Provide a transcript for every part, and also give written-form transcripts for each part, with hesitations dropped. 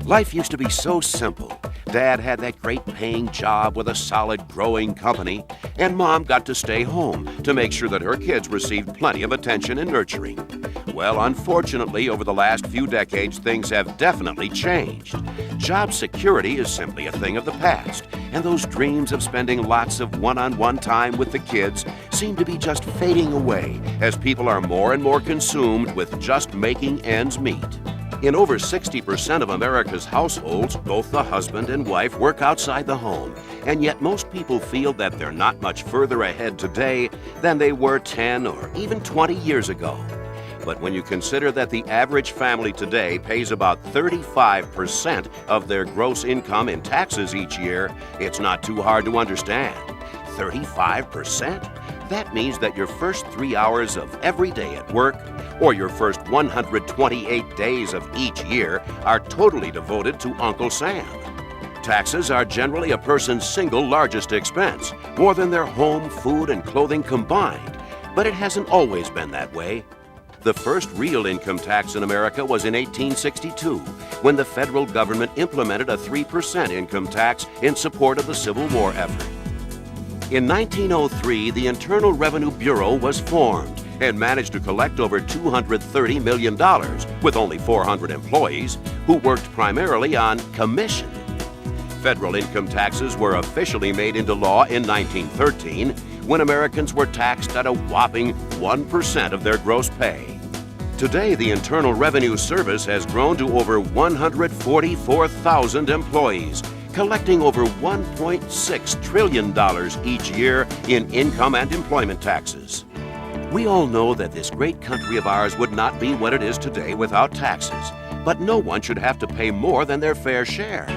Life used to be so simple. Dad had that great paying job with a solid growing company, and Mom got to stay home to make sure that her kids received plenty of attention and nurturing. Well, unfortunately, over the last few decades, things have definitely changed. Job security is simply a thing of the past, and those dreams of spending lots of one-on-one time with the kids seem to be just fading away as people are more and more consumed with just making ends meet. In over 60% of America's households, both the husband and wife work outside the home, and yet most people feel that they're not much further ahead today than they were 10 or even 20 years ago. But when you consider that the average family today pays about 35% of their gross income in taxes each year, it's not too hard to understand. 35%? That means that your first 3 hours of every day at work, or your first 128 days of each year, are totally devoted to Uncle Sam. Taxes are generally a person's single largest expense, more than their home, food, and clothing combined. But it hasn't always been that way. The first real income tax in America was in 1862, when the federal government implemented a 3% income tax in support of the Civil War effort. In 1903, the Internal Revenue Bureau was formed and managed to collect over $230 million with only 400 employees who worked primarily on commission. Federal income taxes were officially made into law in 1913, when Americans were taxed at a whopping 1% of their gross pay. Today, the Internal Revenue Service has grown to over 144,000 employees, collecting over $1.6 trillion each year in income and employment taxes. We all know that this great country of ours would not be what it is today without taxes, but no one should have to pay more than their fair share.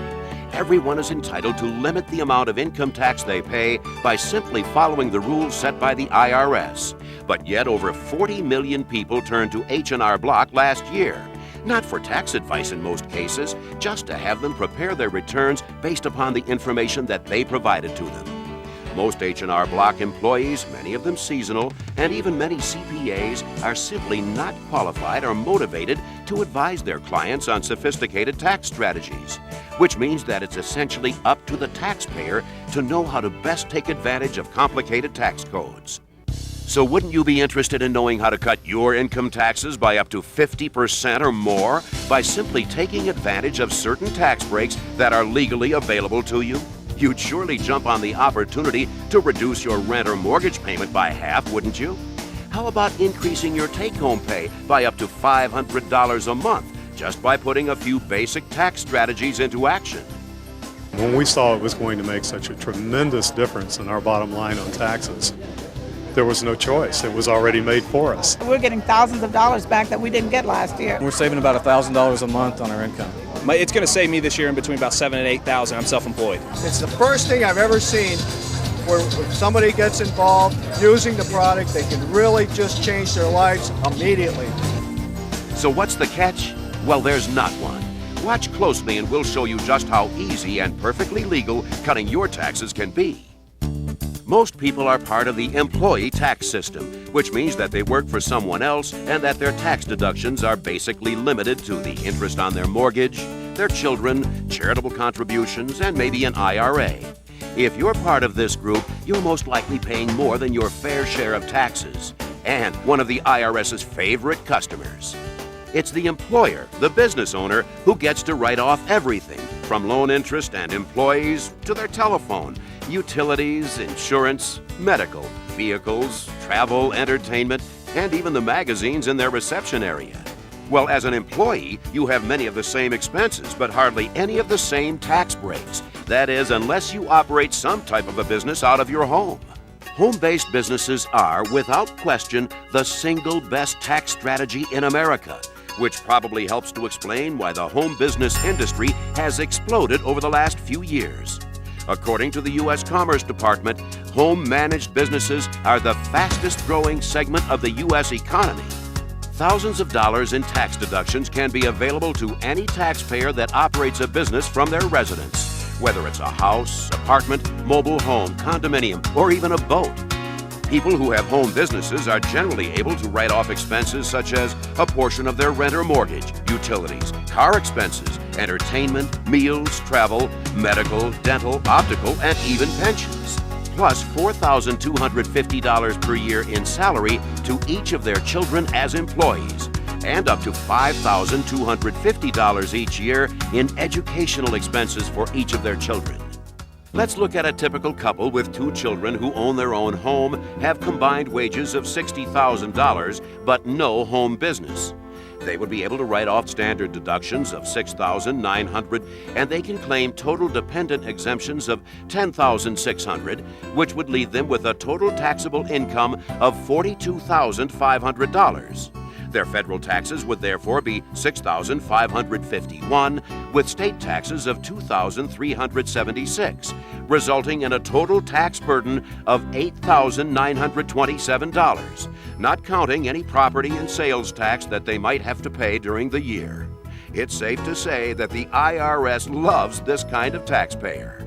Everyone is entitled to limit the amount of income tax they pay by simply following the rules set by the IRS. But yet over 40 million people turned to H&R Block last year. Not for tax advice in most cases, just to have them prepare their returns based upon the information that they provided to them. Most H&R Block employees, many of them seasonal, and even many CPAs are simply not qualified or motivated to advise their clients on sophisticated tax strategies, which means that it's essentially up to the taxpayer to know how to best take advantage of complicated tax codes. So wouldn't you be interested in knowing how to cut your income taxes by up to 50% or more by simply taking advantage of certain tax breaks that are legally available to you? You'd surely jump on the opportunity to reduce your rent or mortgage payment by half, wouldn't you? How about increasing your take-home pay by up to $500 a month just by putting a few basic tax strategies into action? When we saw it was going to make such a tremendous difference in our bottom line on taxes, there was no choice. It was already made for us. We're getting thousands of dollars back that we didn't get last year. We're saving about $1,000 a month on our income. It's going to save me this year in between about $7,000 and $8,000. I'm self-employed. It's the first thing I've ever seen where if somebody gets involved using the product, they can really just change their lives immediately. So what's the catch? Well, there's not one. Watch closely and we'll show you just how easy and perfectly legal cutting your taxes can be. Most people are part of the employee tax system, which means that they work for someone else and that their tax deductions are basically limited to the interest on their mortgage, their children, charitable contributions, and maybe an IRA. If you're part of this group, you're most likely paying more than your fair share of taxes, and one of the IRS's favorite customers. It's the employer, the business owner, who gets to write off everything, from loan interest and employees to their telephone, utilities, insurance, medical, vehicles, travel, entertainment, and even the magazines in their reception area. Well, as an employee, you have many of the same expenses, but hardly any of the same tax breaks. That is, unless you operate some type of a business out of your home. Home-based businesses are, without question, the single best tax strategy in America, which probably helps to explain why the home business industry has exploded over the last few years. According to the U.S. Commerce Department, home-managed businesses are the fastest-growing segment of the U.S. economy. Thousands of dollars in tax deductions can be available to any taxpayer that operates a business from their residence, whether it's a house, apartment, mobile home, condominium, or even a boat. People who have home businesses are generally able to write off expenses such as a portion of their rent or mortgage, utilities, car expenses, entertainment, meals, travel, medical, dental, optical, and even pensions. Plus $4,250 per year in salary to each of their children as employees, and up to $5,250 each year in educational expenses for each of their children. Let's look at a typical couple with 2 children who own their own home, have combined wages of $60,000, but no home business. They would be able to write off standard deductions of $6,900, and they can claim total dependent exemptions of $10,600, which would leave them with a total taxable income of $42,500. Their federal taxes would therefore be $6,551, with state taxes of $2,376, resulting in a total tax burden of $8,927, not counting any property and sales tax that they might have to pay during the year. It's safe to say that the IRS loves this kind of taxpayer.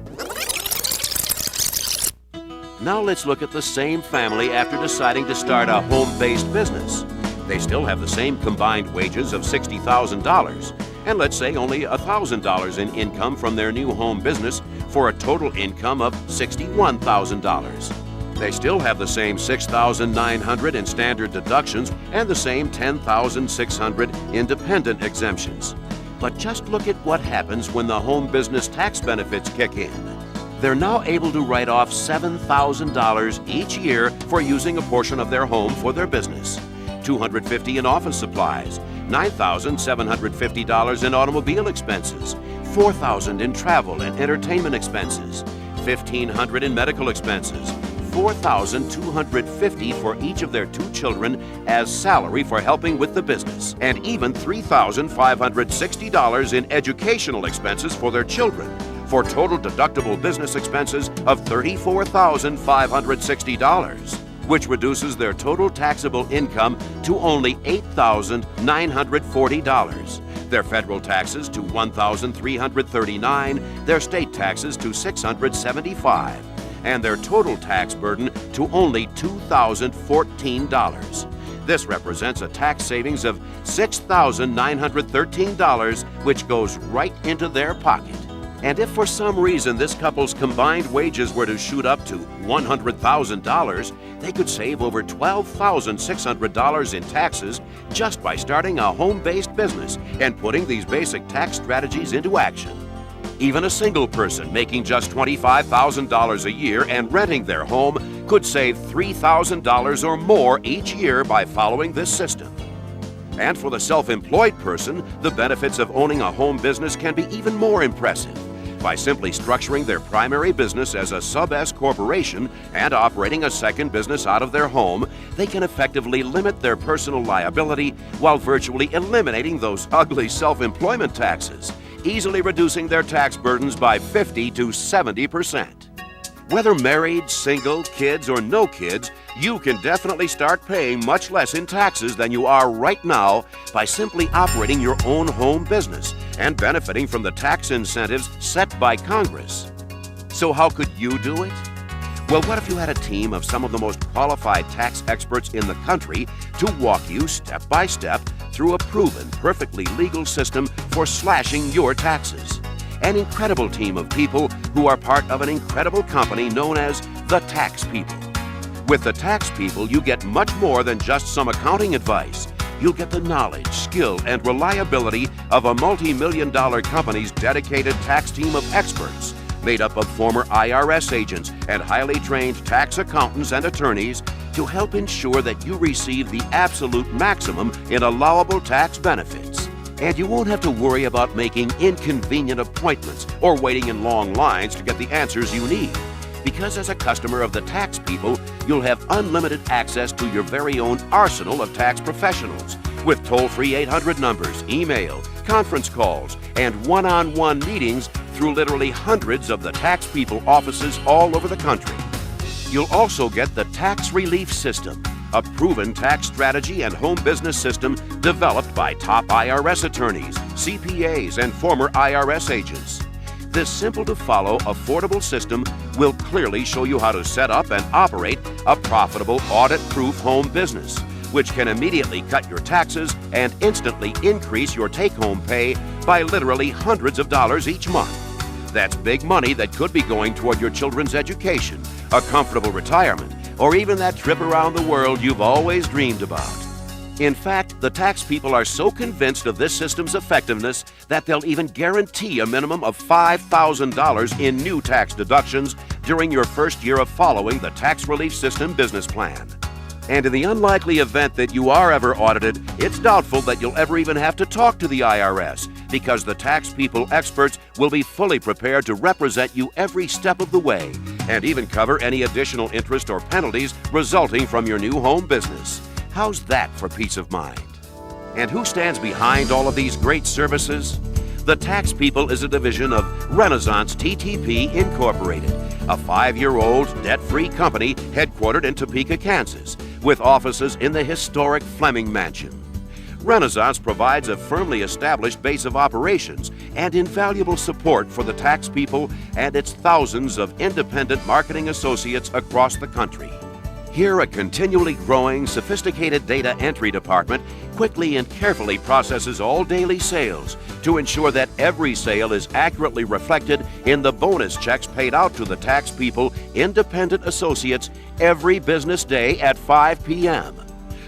Now let's look at the same family after deciding to start a home-based business. They still have the same combined wages of $60,000, and let's say only $1,000 in income from their new home business for a total income of $61,000. They still have the same $6,900 in standard deductions and the same $10,600 in dependent exemptions. But just look at what happens when the home business tax benefits kick in. They're now able to write off $7,000 each year for using a portion of their home for their business. $250 in office supplies, $9,750 in automobile expenses, $4,000 in travel and entertainment expenses, $1,500 in medical expenses, $4,250 for each of their 2 children as salary for helping with the business, and even $3,560 in educational expenses for their children, for total deductible business expenses of $34,560. which reduces their total taxable income to only $8,940, their federal taxes to $1,339, their state taxes to $675, and their total tax burden to only $2,014. This represents a tax savings of $6,913, which goes right into their pocket. And if for some reason this couple's combined wages were to shoot up to $100,000, they could save over $12,600 in taxes just by starting a home-based business and putting these basic tax strategies into action. Even a single person making just $25,000 a year and renting their home could save $3,000 or more each year by following this system. And for the self-employed person, the benefits of owning a home business can be even more impressive. By simply structuring their primary business as a sub-S corporation and operating a second business out of their home, they can effectively limit their personal liability while virtually eliminating those ugly self-employment taxes, easily reducing their tax burdens by 50 to 70%. Whether married, single, kids, or no kids, you can definitely start paying much less in taxes than you are right now by simply operating your own home business and benefiting from the tax incentives set by Congress. So how could you do it? Well, what if you had a team of some of the most qualified tax experts in the country to walk you step by step through a proven, perfectly legal system for slashing your taxes? An incredible team of people who are part of an incredible company known as the Tax People. With the Tax People, you get much more than just some accounting advice. You'll get the knowledge, skill, and reliability of a multi-million-dollar company's dedicated tax team of experts, made up of former IRS agents and highly trained tax accountants and attorneys to help ensure that you receive the absolute maximum in allowable tax benefits. And you won't have to worry about making inconvenient appointments or waiting in long lines to get the answers you need. Because as a customer of the Tax People, you'll have unlimited access to your very own arsenal of tax professionals with toll-free 800 numbers, email, conference calls, and one-on-one meetings through literally hundreds of the Tax People offices all over the country. You'll also get the Tax Relief System, a proven tax strategy and home business system developed by top IRS attorneys, CPAs, and former IRS agents. This simple-to-follow, affordable system will clearly show you how to set up and operate a profitable, audit-proof home business, which can immediately cut your taxes and instantly increase your take-home pay by literally hundreds of dollars each month. That's big money that could be going toward your children's education, a comfortable retirement, or even that trip around the world you've always dreamed about. In fact, the tax people are so convinced of this system's effectiveness that they'll even guarantee a minimum of $5,000 in new tax deductions during your first year of following the Tax Relief System business plan. And in the unlikely event that you are ever audited, it's doubtful that you'll ever even have to talk to the IRS, because the tax people experts will be fully prepared to represent you every step of the way and even cover any additional interest or penalties resulting from your new home business. How's that for peace of mind? And who stands behind all of these great services? The Tax People is a division of Renaissance TTP Incorporated, a 5-year-old debt-free company headquartered in Topeka, Kansas, with offices in the historic Fleming Mansion. Renaissance provides a firmly established base of operations and invaluable support for the tax people and its thousands of independent marketing associates across the country. Here, a continually growing, sophisticated data entry department quickly and carefully processes all daily sales to ensure that every sale is accurately reflected in the bonus checks paid out to the tax people independent associates every business day at 5 p.m.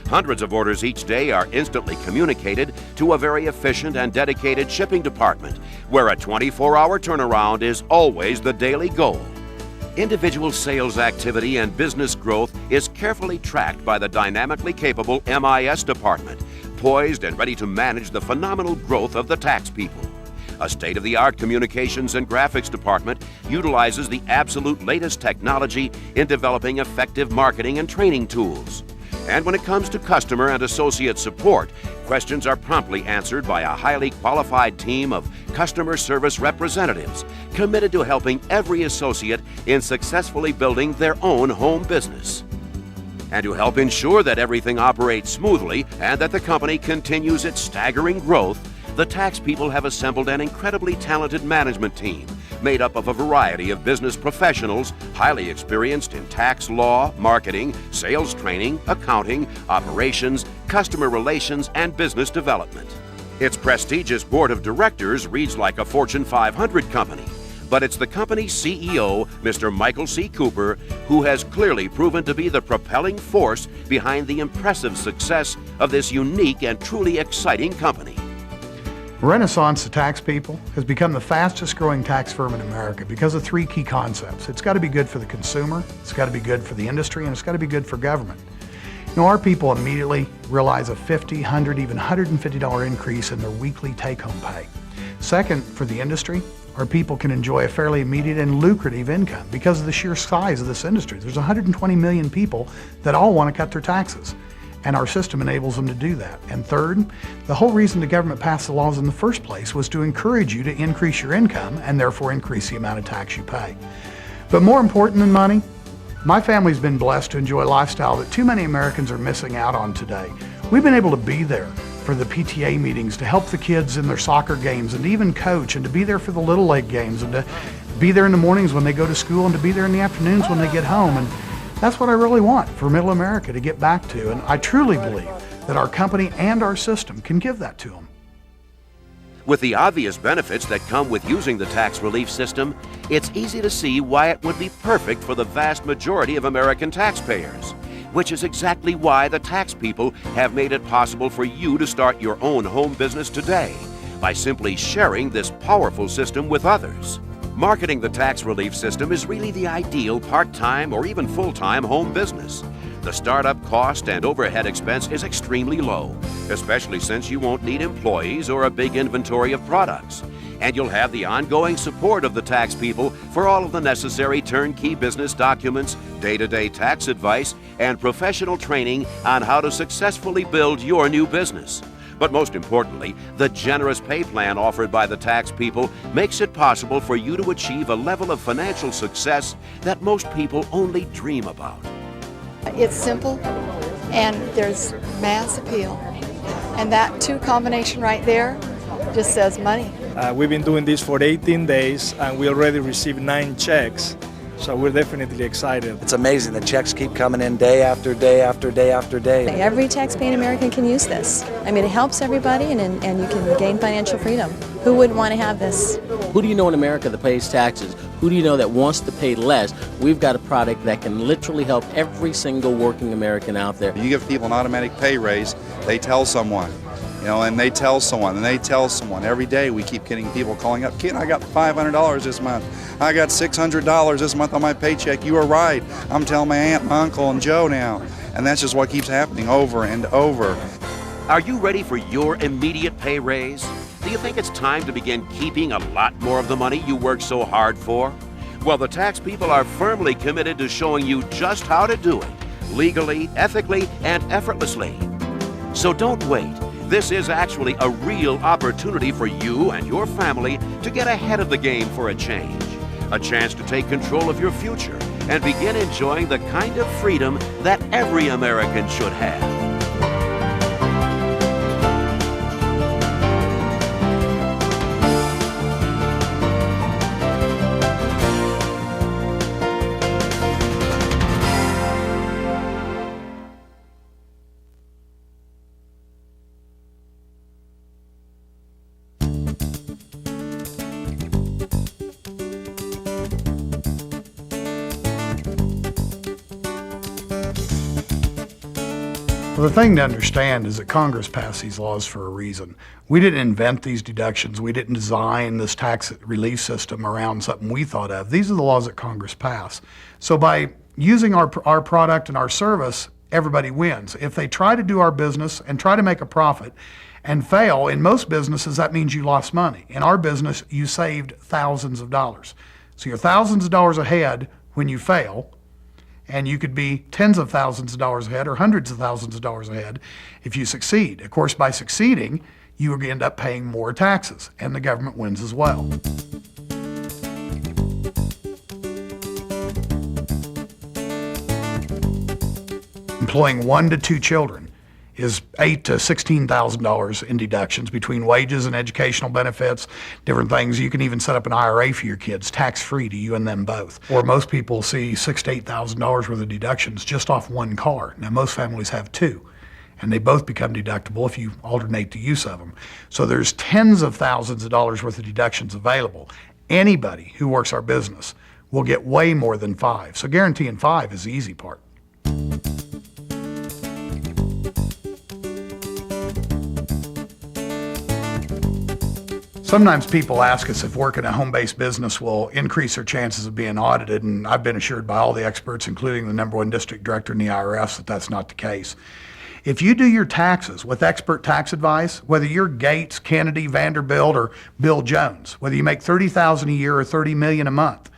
Hundreds of orders each day are instantly communicated to a very efficient and dedicated shipping department, where a 24-hour turnaround is always the daily goal. Individual sales activity and business growth is carefully tracked by the dynamically capable MIS department, poised and ready to manage the phenomenal growth of the tax people. A state-of-the-art communications and graphics department utilizes the absolute latest technology in developing effective marketing and training tools. And when it comes to customer and associate support, questions are promptly answered by a highly qualified team of customer service representatives committed to helping every associate in successfully building their own home business. And to help ensure that everything operates smoothly and that the company continues its staggering growth, the tax people have assembled an incredibly talented management team made up of a variety of business professionals highly experienced in tax law, marketing, sales training, accounting, operations, customer relations, and business development. Its prestigious board of directors reads like a Fortune 500 company, but it's the company's CEO, Mr. Michael C. Cooper, who has clearly proven to be the propelling force behind the impressive success of this unique and truly exciting company. Renaissance, the tax people, has become the fastest growing tax firm in America because of 3 key concepts. It's got to be good for the consumer, it's got to be good for the industry, and it's got to be good for government. You know, our people immediately realize a $50, $100, even $150 increase in their weekly take-home pay. Second, for the industry, our people can enjoy a fairly immediate and lucrative income because of the sheer size of this industry. There's 120 million people that all want to cut their taxes, and our system enables them to do that. And third, the whole reason the government passed the laws in the first place was to encourage you to increase your income and therefore increase the amount of tax you pay. But more important than money, my family's been blessed to enjoy a lifestyle that too many Americans are missing out on today. We've been able to be there for the PTA meetings, to help the kids in their soccer games, and to even coach, and to be there for the Little League games, and to be there in the mornings when they go to school, and to be there in the afternoons when they get home. And that's what I really want for Middle America to get back to, and I truly believe that our company and our system can give that to them. With the obvious benefits that come with using the tax relief system, it's easy to see why it would be perfect for the vast majority of American taxpayers, which is exactly why the tax people have made it possible for you to start your own home business today by simply sharing this powerful system with others. Marketing the tax relief system is really the ideal part-time or even full-time home business. The startup cost and overhead expense is extremely low, especially since you won't need employees or a big inventory of products. And you'll have the ongoing support of the tax people for all of the necessary turnkey business documents, day-to-day tax advice, and professional training on how to successfully build your new business. But most importantly, the generous pay plan offered by the tax people makes it possible for you to achieve a level of financial success that most people only dream about. It's simple and there's mass appeal. And that 2 combination right there just says money. We've been doing this for 18 days and we already received 9 checks. So we're definitely excited. It's amazing. The checks keep coming in day after day after day after day. Every tax-paying American can use this. I mean, it helps everybody and you can gain financial freedom. Who wouldn't want to have this? Who do you know in America that pays taxes? Who do you know that wants to pay less? We've got a product that can literally help every single working American out there. You give people an automatic pay raise, they tell someone. And they tell someone, and they tell someone. Every day we keep getting people calling up, "Kid, I got $500 this month. I got $600 this month on my paycheck. You were right. I'm telling my aunt, my uncle, and Joe now." And that's just what keeps happening over and over. Are you ready for your immediate pay raise? Do you think it's time to begin keeping a lot more of the money you worked so hard for? Well, the tax people are firmly committed to showing you just how to do it, legally, ethically, and effortlessly. So don't wait. This is actually a real opportunity for you and your family to get ahead of the game for a change. A chance to take control of your future and begin enjoying the kind of freedom that every American should have. Well, the thing to understand is that Congress passed these laws for a reason. We didn't invent these deductions. We didn't design this tax relief system around something we thought of. These are the laws that Congress passed. So by using our product and our service, everybody wins. If they try to do our business and try to make a profit and fail, in most businesses that means you lost money. In our business, you saved thousands of dollars. So you're thousands of dollars ahead when you fail, and you could be tens of thousands of dollars ahead or hundreds of thousands of dollars ahead if you succeed. Of course, by succeeding, you end up paying more taxes, and the government wins as well. Employing 1 to 2 children is $8,000 to $16,000 in deductions between wages and educational benefits, different things. You can even set up an IRA for your kids, tax-free to you and them both. Or most people see $6,000 to $8,000 worth of deductions just off one car. Now most families have 2, and they both become deductible if you alternate the use of them. So there's tens of thousands of dollars worth of deductions available. Anybody who works our business will get way more than 5. So guaranteeing 5 is the easy part. Sometimes people ask us if working a home-based business will increase their chances of being audited, and I've been assured by all the experts, including the #1 district director in the IRS, that that's not the case. If you do your taxes with expert tax advice, whether you're Gates, Kennedy, Vanderbilt, or Bill Jones, whether you make $30,000 a year or $30 million a month,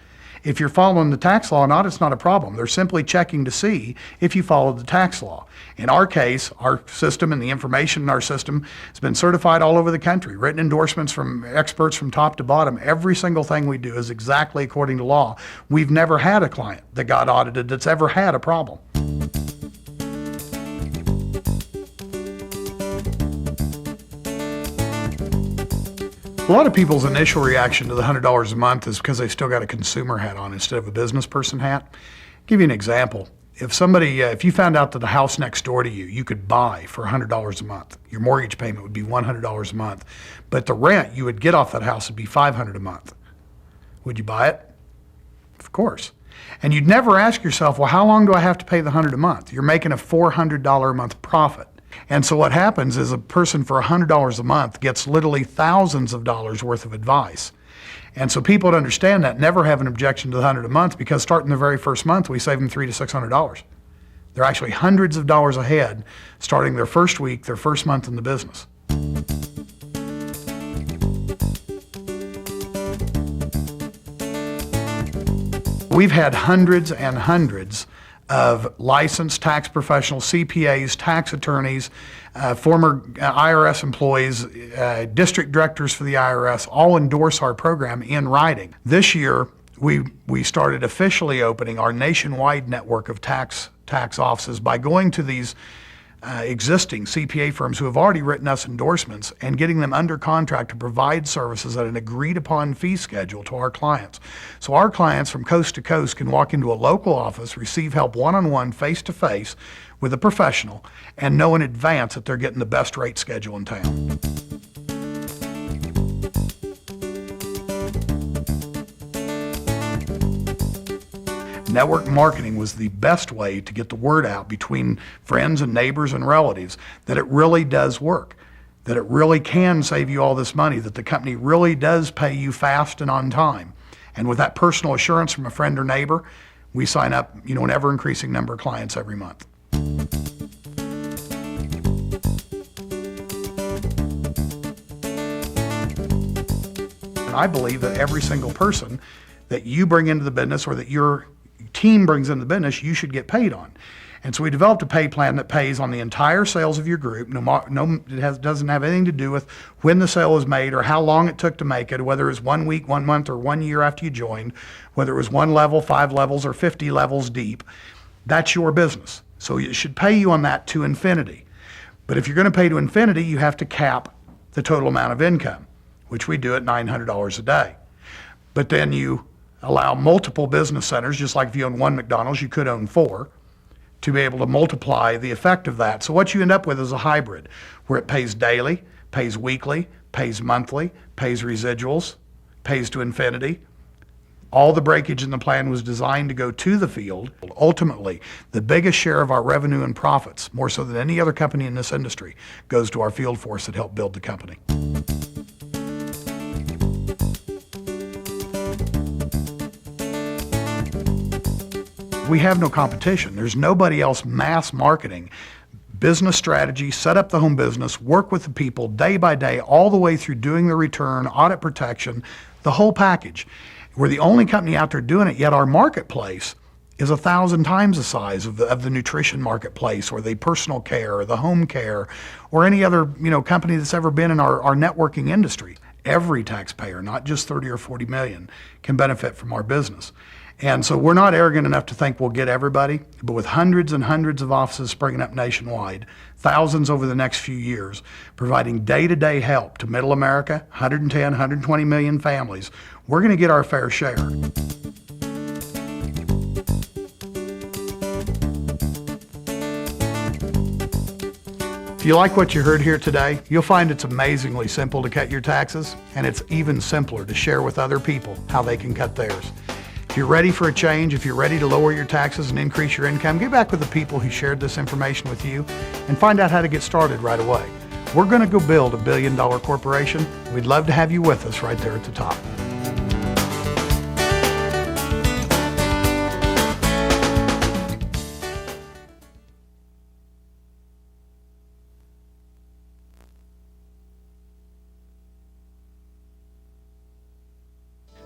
if you're following the tax law, an audit's not a problem. They're simply checking to see if you followed the tax law. In our case, our system and the information in our system has been certified all over the country, written endorsements from experts from top to bottom. Every single thing we do is exactly according to law. We've never had a client that got audited that's ever had a problem. A lot of people's initial reaction to the $100 a month is because they still got a consumer hat on instead of a business person hat. I'll give you an example. If you found out that the house next door to you could buy for $100 a month, your mortgage payment would be $100 a month, but the rent you would get off that house would be $500 a month. Would you buy it? Of course. And you'd never ask yourself, well, how long do I have to pay the $100 a month? You're making a $400 a month profit. And so what happens is a person for $100 a month gets literally thousands of dollars worth of advice. And so people that understand that never have an objection to the $100 a month, because starting the very first month, we save them $300 to $600. They're actually hundreds of dollars ahead starting their first week, their first month in the business. We've had hundreds and hundreds of licensed tax professionals, CPAs, tax attorneys, former IRS employees, district directors for the IRS, all endorse our program in writing. This year, we started officially opening our nationwide network of tax offices by going to these existing CPA firms who have already written us endorsements and getting them under contract to provide services at an agreed upon fee schedule to our clients. So our clients from coast to coast can walk into a local office, receive help one-on-one, face-to-face with a professional, and know in advance that they're getting the best rate schedule in town. Network marketing was the best way to get the word out between friends and neighbors and relatives that it really does work, that it really can save you all this money, that the company really does pay you fast and on time. And with that personal assurance from a friend or neighbor, we sign up, an ever-increasing number of clients every month. And I believe that every single person that you bring into the business or that your team brings into the business, you should get paid on. And so we developed a pay plan that pays on the entire sales of your group. Doesn't have anything to do with when the sale was made or how long it took to make it, whether it was 1 week, 1 month, or 1 year after you joined, whether it was 1 level, 5 levels, or 50 levels deep. That's your business. So it should pay you on that to infinity. But if you're going to pay to infinity, you have to cap the total amount of income, which we do at $900 a day. But then you allow multiple business centers, just like if you own 1 McDonald's, you could own 4, to be able to multiply the effect of that. So what you end up with is a hybrid, where it pays daily, pays weekly, pays monthly, pays residuals, pays to infinity. All the breakage in the plan was designed to go to the field. Ultimately, the biggest share of our revenue and profits, more so than any other company in this industry, goes to our field force that helped build the company. We have no competition. There's nobody else mass marketing business strategy, set up the home business, work with the people day by day, all the way through doing the return, audit protection, the whole package. We're the only company out there doing it, yet our marketplace is 1,000 times the size of the nutrition marketplace or the personal care or the home care or any other company that's ever been in our networking industry. Every taxpayer, not just 30 or 40 million, can benefit from our business. And so we're not arrogant enough to think we'll get everybody, but with hundreds and hundreds of offices springing up nationwide, thousands over the next few years, providing day-to-day help to middle America, 110, 120 million families, we're going to get our fair share. If you like what you heard here today, you'll find it's amazingly simple to cut your taxes, and it's even simpler to share with other people how they can cut theirs. If you're ready for a change, if you're ready to lower your taxes and increase your income, get back with the people who shared this information with you and find out how to get started right away. We're going to go build a $1 billion corporation. We'd love to have you with us right there at the top.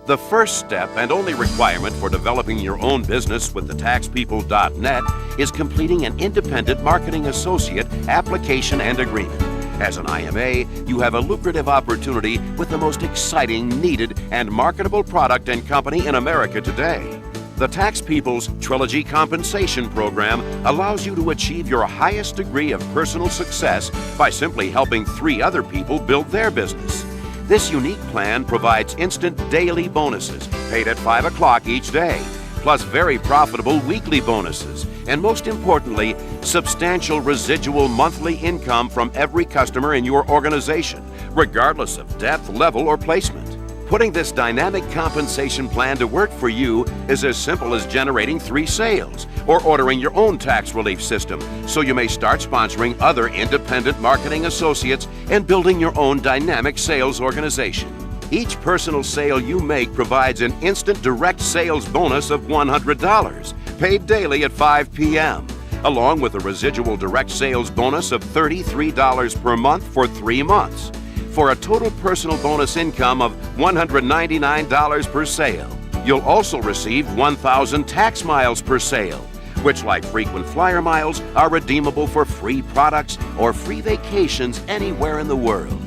The first step and only requirement for developing your own business with thetaxpeople.net is completing an independent marketing associate application and agreement. As an IMA, you have a lucrative opportunity with the most exciting, needed, and marketable product and company in America today. The Tax People's Trilogy Compensation Program allows you to achieve your highest degree of personal success by simply helping 3 other people build their business. This unique plan provides instant daily bonuses paid at 5 o'clock each day, plus very profitable weekly bonuses, and most importantly, substantial residual monthly income from every customer in your organization, regardless of depth, level, or placement. Putting this dynamic compensation plan to work for you is as simple as generating 3 sales or ordering your own tax relief system so you may start sponsoring other independent marketing associates and building your own dynamic sales organization. Each personal sale you make provides an instant direct sales bonus of $100, paid daily at 5 p.m., along with a residual direct sales bonus of $33 per month for 3 months, for a total personal bonus income of $199 per sale. You'll also receive 1,000 tax miles per sale, which, like frequent flyer miles, are redeemable for free products or free vacations anywhere in the world.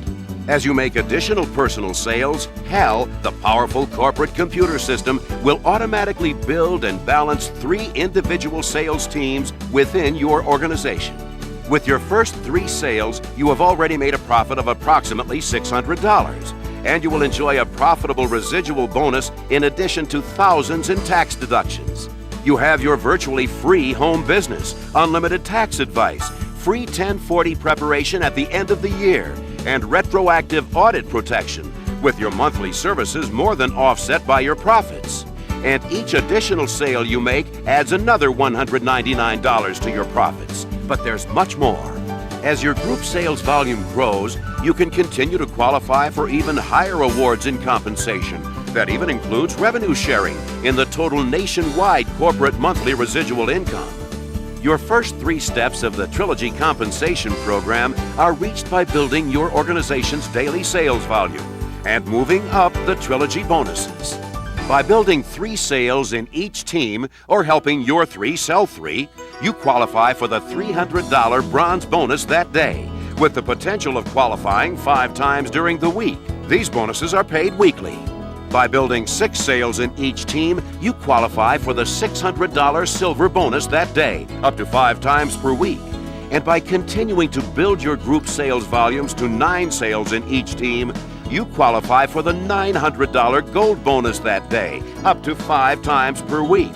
As you make additional personal sales, HAL, the powerful corporate computer system, will automatically build and balance 3 individual sales teams within your organization. With your first 3 sales, you have already made a profit of approximately $600, and you will enjoy a profitable residual bonus in addition to thousands in tax deductions. You have your virtually free home business, unlimited tax advice, free 1040 preparation at the end of the year, and retroactive audit protection, with your monthly services more than offset by your profits. And each additional sale you make adds another $199 to your profits. But there's much more. As your group sales volume grows, you can continue to qualify for even higher awards in compensation. That even includes revenue sharing in the total nationwide corporate monthly residual income. Your first 3 steps of the Trilogy Compensation Program are reached by building your organization's daily sales volume and moving up the Trilogy bonuses. By building 3 sales in each team or helping your 3 sell 3, you qualify for the $300 bronze bonus that day, with the potential of qualifying 5 times during the week. These bonuses are paid weekly. By building 6 sales in each team, you qualify for the $600 silver bonus that day, up to 5 times per week. And by continuing to build your group sales volumes to 9 sales in each team, you qualify for the $900 gold bonus that day, up to 5 times per week.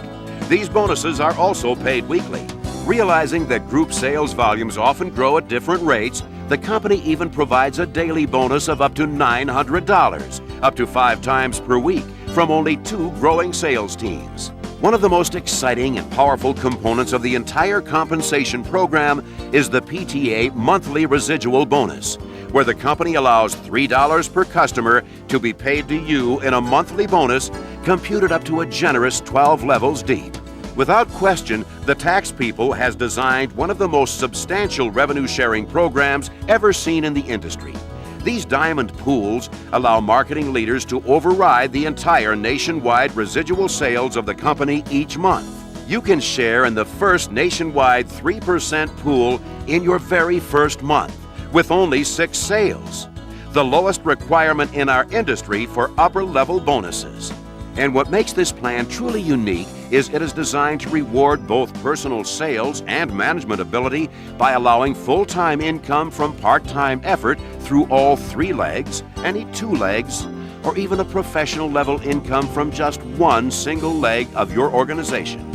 These bonuses are also paid weekly. Realizing that group sales volumes often grow at different rates, the company even provides a daily bonus of up to $900, up to 5 times per week, from only 2 growing sales teams. One of the most exciting and powerful components of the entire compensation program is the PTA monthly residual bonus, where the company allows $3 per customer to be paid to you in a monthly bonus computed up to a generous 12 levels deep. Without question, the Tax People has designed one of the most substantial revenue-sharing programs ever seen in the industry. These diamond pools allow marketing leaders to override the entire nationwide residual sales of the company each month. You can share in the first nationwide 3% pool in your very first month, with only 6 sales, the lowest requirement in our industry for upper-level bonuses. And what makes this plan truly unique is it is designed to reward both personal sales and management ability by allowing full-time income from part-time effort through all 3 legs, any 2 legs, or even a professional level income from just 1 single leg of your organization.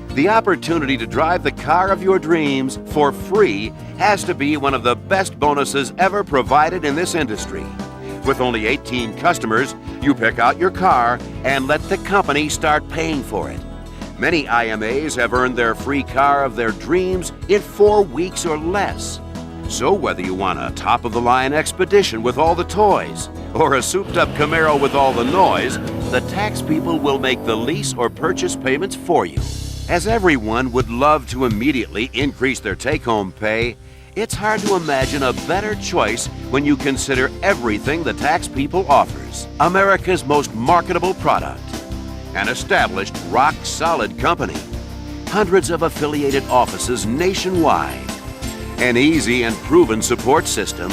The opportunity to drive the car of your dreams for free has to be one of the best bonuses ever provided in this industry. With only 18 customers, you pick out your car and let the company start paying for it. Many IMAs have earned their free car of their dreams in 4 weeks or less. So whether you want a top-of-the-line Expedition with all the toys or a souped-up Camaro with all the noise, the Tax People will make the lease or purchase payments for you. As everyone would love to immediately increase their take-home pay, it's hard to imagine a better choice when you consider everything the Tax People offers. America's most marketable product, an established rock-solid company, hundreds of affiliated offices nationwide, an easy and proven support system,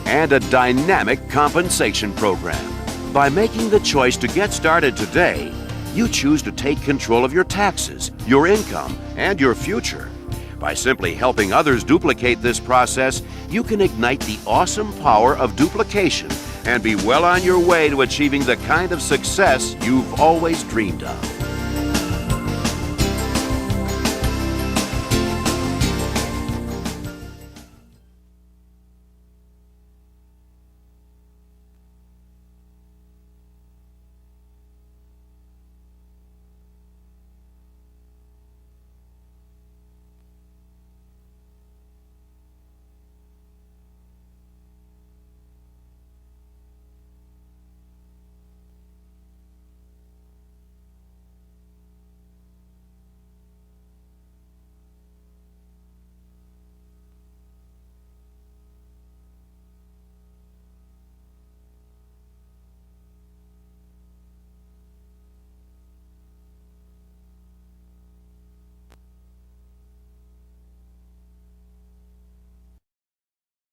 and a dynamic compensation program. By making the choice to get started today, you choose to take control of your taxes, your income, and your future. By simply helping others duplicate this process, you can ignite the awesome power of duplication and be well on your way to achieving the kind of success you've always dreamed of.